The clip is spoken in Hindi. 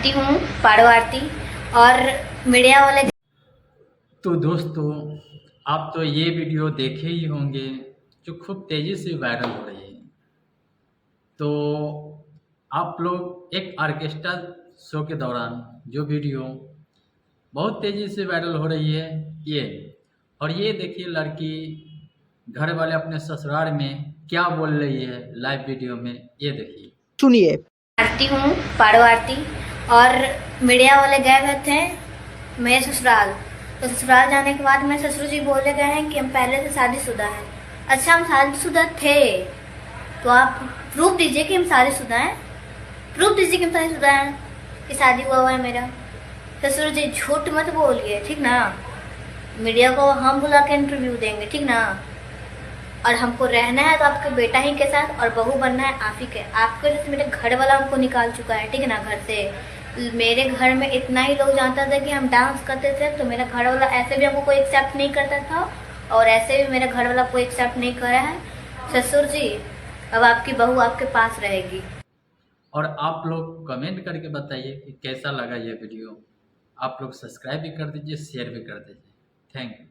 आरती हूँ, पाड़ो आरती। और मीडिया वाले तो दोस्तों, आप तो ये वीडियो देखे ही होंगे जो खूब तेज़ी से वायरल हो रही है। तो आप लोग एक ऑर्केस्ट्रा शो के दौरान जो वीडियो बहुत तेज़ी से वायरल हो रही है ये, और ये देखिए लड़की घर वाले अपने ससुराल में क्या बोल रही है लाइव वीडियो में, ये देखिए। सुनिए। आरती हूँ, पाड़ो आरती। और मीडिया वाले गए हुए थे मेरे ससुराल। तो ससुराल जाने के बाद मेरे ससुर जी बोले गए हैं कि हम पहले से शादीशुदा हैं। अच्छा, हम शादीशुदा थे तो आप प्रूफ दीजिए कि हम शादीशुदा हैं। प्रूफ दीजिए कि हम शादीशुदा हैं, कि शादी हुआ है मेरा। ससुर जी झूठ मत बोलिए, ठीक ना। मीडिया को हम बुला के इंटरव्यू देंगे, ठीक ना। और हमको रहना है तो आपके बेटा ही के साथ, और बहू बनना है आप ही के। आपके वजह से मेरे घर वाला हमको निकाल चुका है, ठीक है ना, घर से। मेरे घर में इतना ही लोग जानता था कि हम डांस करते थे, तो मेरा घर वाला ऐसे भी हमको कोई एक्सेप्ट नहीं करता था, और ऐसे भी मेरा घर वाला कोई एक्सेप्ट नहीं कर रहा है। ससुर जी, अब आपकी बहू आपके पास रहेगी। और आप लोग कमेंट करके बताइए कि कैसा लगा ये वीडियो। आप लोग सब्सक्राइब भी कर दीजिए, शेयर भी कर दीजिए। Thank you.